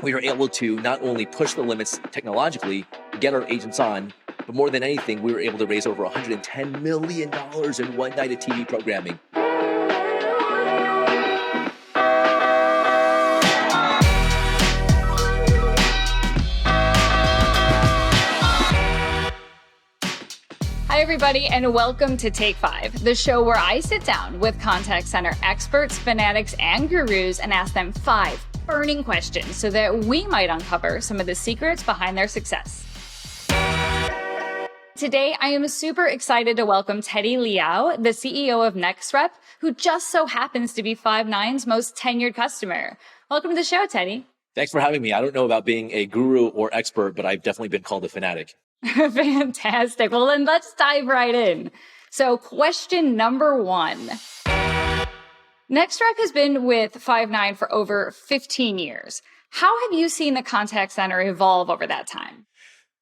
we were able to not only push the limits technologically, get our agents on, but more than anything, we were able to raise over $110 million in one night of TV programming. Hi, everybody, and welcome to Take5, the show where I sit down with contact center experts, fanatics, and gurus and ask them 5 burning questions so that we might uncover some of the secrets behind their success. Today, I am super excited to welcome Teddy Liaw, the CEO of NexRep, who just so happens to be Five9's most tenured customer. Welcome to the show, Teddy. Thanks for having me. I don't know about being a guru or expert, but I've definitely been called a fanatic. Fantastic. Well, then let's dive right in. So question number 1. NexRep has been with Five9 for over 15 years. How have you seen the contact center evolve over that time?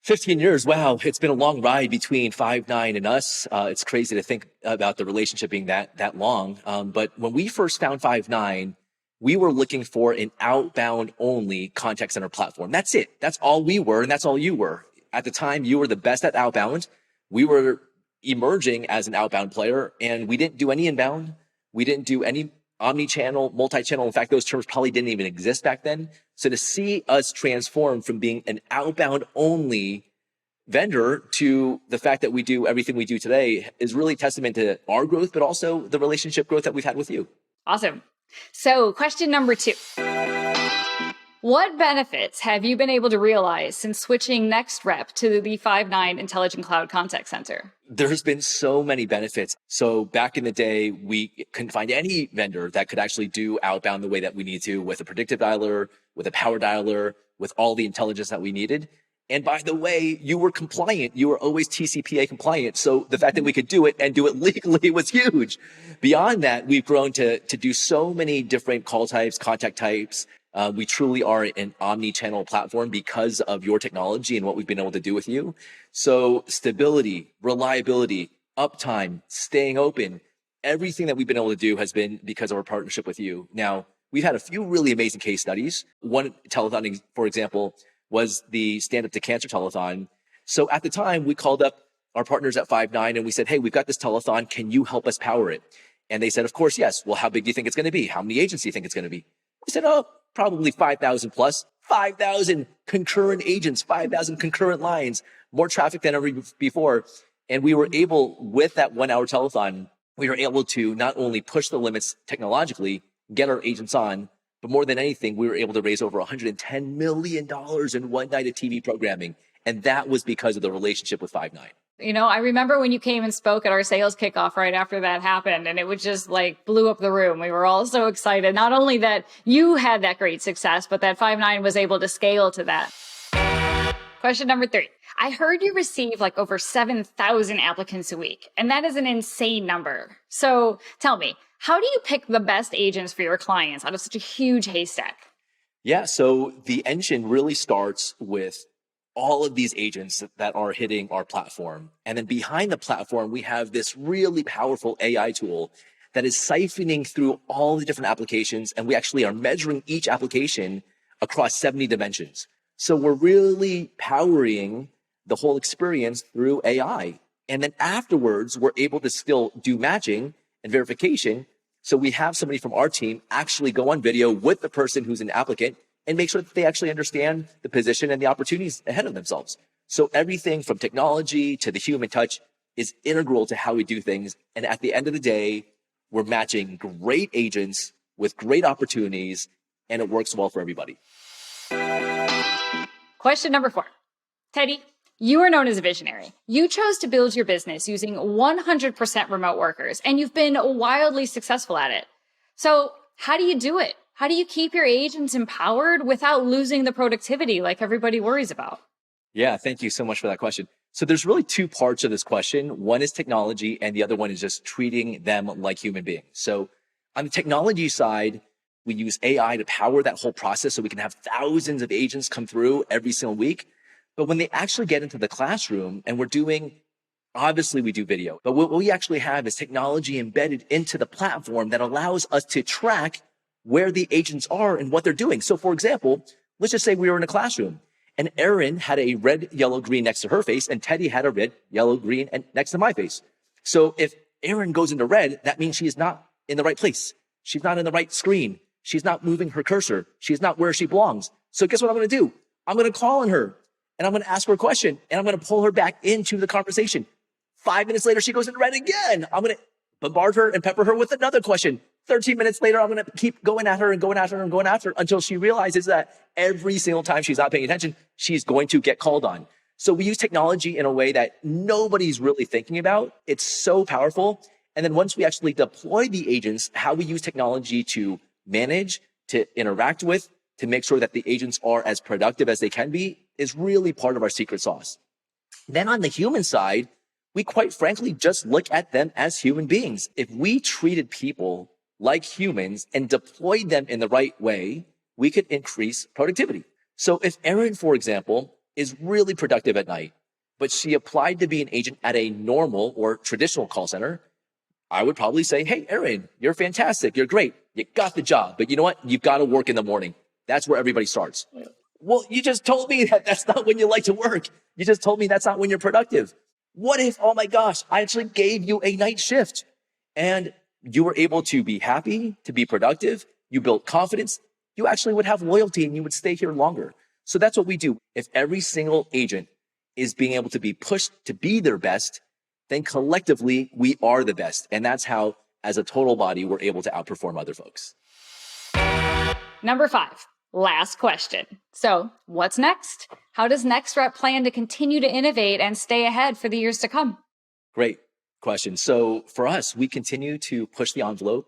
15 years. Wow. It's been a long ride between Five9 and us. It's crazy to think about the relationship being that long. But when we first found Five9, we were looking for an outbound only contact center platform. That's it. That's all we were. And that's all you were. At the time, you were the best at outbound. We were emerging as an outbound player, and we didn't do any inbound. We didn't do any omni-channel, multi-channel. In fact, those terms probably didn't even exist back then. So to see us transform from being an outbound only vendor to the fact that we do everything we do today is really testament to our growth, but also the relationship growth that we've had with you. Awesome. So question number 2. What benefits have you been able to realize since switching NexRep to the Five9 Intelligent Cloud Contact Center? There's been so many benefits. So back in the day, we couldn't find any vendor that could actually do outbound the way that we need to, with a predictive dialer, with a power dialer, with all the intelligence that we needed. And by the way, you were compliant. You were always TCPA compliant. So the fact that we could do it and do it legally was huge. Beyond that, we've grown to do so many different call types, contact types. We truly are an omni-channel platform because of your technology and what we've been able to do with you. So stability, reliability, uptime, staying open, everything that we've been able to do has been because of our partnership with you. Now, we've had a few really amazing case studies. One telethon, for example, was the Stand Up to Cancer telethon. So at the time, we called up our partners at Five9 and we said, hey, we've got this telethon. Can you help us power it? And they said, of course, yes. Well, how big do you think it's going to be? How many agents do you think it's going to be? We said, oh, probably 5,000 plus, 5,000 concurrent agents, 5,000 concurrent lines, more traffic than ever before. And we were able, with that 1 hour telethon, we were able to not only push the limits technologically, get our agents on, but more than anything, we were able to raise over $110 million in one night of TV programming. And that was because of the relationship with Five9. You know, I remember when you came and spoke at our sales kickoff right after that happened, and it was just like blew up the room. We were all so excited, not only that you had that great success, but that Five9 was able to scale to that. Question number 3. I heard you receive like over 7,000 applicants a week, and that is an insane number. So tell me, how do you pick the best agents for your clients out of such a huge haystack? Yeah, so the engine really starts with all of these agents that are hitting our platform. And then behind the platform, we have this really powerful AI tool that is siphoning through all the different applications. And we actually are measuring each application across 70 dimensions. So we're really powering the whole experience through AI. And then afterwards, we're able to still do matching and verification. So we have somebody from our team actually go on video with the person who's an applicant and make sure that they actually understand the position and the opportunities ahead of themselves. So everything from technology to the human touch is integral to how we do things. And at the end of the day, we're matching great agents with great opportunities, and it works well for everybody. Question number 4. Teddy, you are known as a visionary. You chose to build your business using 100% remote workers, and you've been wildly successful at it. So how do you do it? How do you keep your agents empowered without losing the productivity like everybody worries about? Yeah, thank you so much for that question. So there's really 2 parts of this question. One is technology, and the other one is just treating them like human beings. So on the technology side, we use AI to power that whole process so we can have thousands of agents come through every single week. But when they actually get into the classroom and we're doing, obviously we do video, but what we actually have is technology embedded into the platform that allows us to track where the agents are and what they're doing. So for example, Let's just say we were in a classroom and Erin had a red, yellow, green next to her face and Teddy had a red, yellow, green and next to my face. So if Erin goes into red, that means she is not in the right place. She's not in the right screen. She's not moving her cursor. She's not where she belongs. So guess what I'm going to do? I'm going to call on her and I'm going to ask her a question and I'm going to pull her back into the conversation. 5 minutes later, she goes into red again. I'm going to bombard her and pepper her with another question. 13 minutes later, I'm going to keep going at her and going after her and going after her until she realizes that every single time she's not paying attention, she's going to get called on. So we use technology in a way that nobody's really thinking about. It's so powerful. And then once we actually deploy the agents, how we use technology to manage, to interact with, to make sure that the agents are as productive as they can be is really part of our secret sauce. Then on the human side, we quite frankly just look at them as human beings. If we treated people like humans and deployed them in the right way, we could increase productivity. So if Erin, for example, is really productive at night, but she applied to be an agent at a normal or traditional call center, I would probably say, hey, Erin, you're fantastic. You're great. You got the job. But you know what? You've got to work in the morning. That's where everybody starts. Well, you just told me that that's not when you like to work. You just told me that's not when you're productive. What if, oh my gosh, I actually gave you a night shift and you were able to be happy, to be productive, you built confidence, you actually would have loyalty and you would stay here longer. So that's what we do. If every single agent is being able to be pushed to be their best, then collectively we are the best. And that's how, as a total body, we're able to outperform other folks. Number 5, last question. So what's next? How does NexRep plan to continue to innovate and stay ahead for the years to come? Great question. So for us, we continue to push the envelope.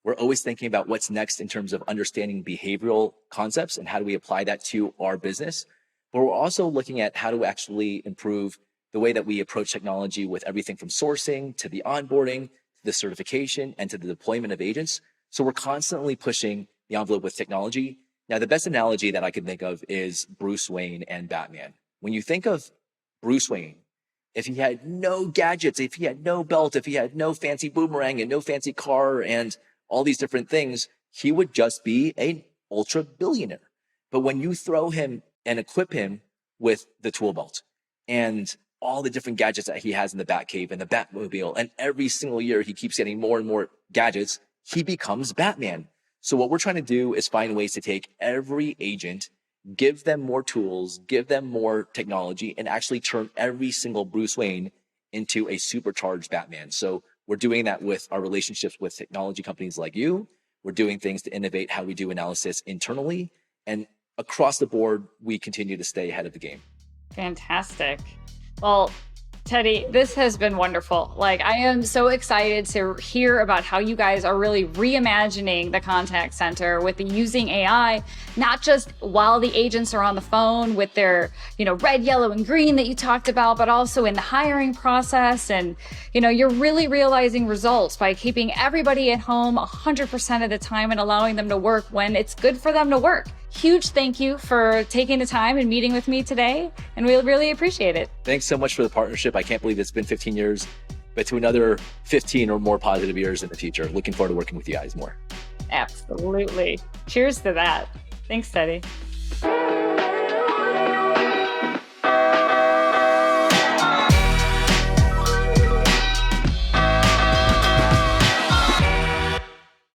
We're always thinking about what's next in terms of understanding behavioral concepts and how do we apply that to our business. But we're also looking at how to actually improve the way that we approach technology with everything from sourcing to the onboarding, to the certification, and to the deployment of agents. So we're constantly pushing the envelope with technology. Now, the best analogy that I can think of is Bruce Wayne and Batman. When you think of Bruce Wayne, if he had no gadgets, if he had no belt, if he had no fancy boomerang and no fancy car and all these different things, he would just be an ultra billionaire. But when you throw him and equip him with the tool belt and all the different gadgets that he has in the Batcave and the Batmobile, and every single year he keeps getting more and more gadgets, he becomes Batman. So what we're trying to do is find ways to take every agent, give them more tools, give them more technology, and actually turn every single Bruce Wayne into a supercharged Batman. So we're doing that with our relationships with technology companies like you. We're doing things to innovate how we do analysis internally. And across the board, we continue to stay ahead of the game. Fantastic. Well, Teddy, this has been wonderful. Like, I am so excited to hear about how you guys are really reimagining the contact center with the using AI, not just while the agents are on the phone with their, red, yellow, and green that you talked about, but also in the hiring process. And, you're really realizing results by keeping everybody at home 100% of the time and allowing them to work when it's good for them to work. Huge thank you for taking the time and meeting with me today, and we really appreciate it. Thanks so much for the partnership. I can't believe it's been 15 years, but to another 15 or more positive years in the future. Looking forward to working with you guys more. Absolutely. Cheers to that. Thanks, Teddy.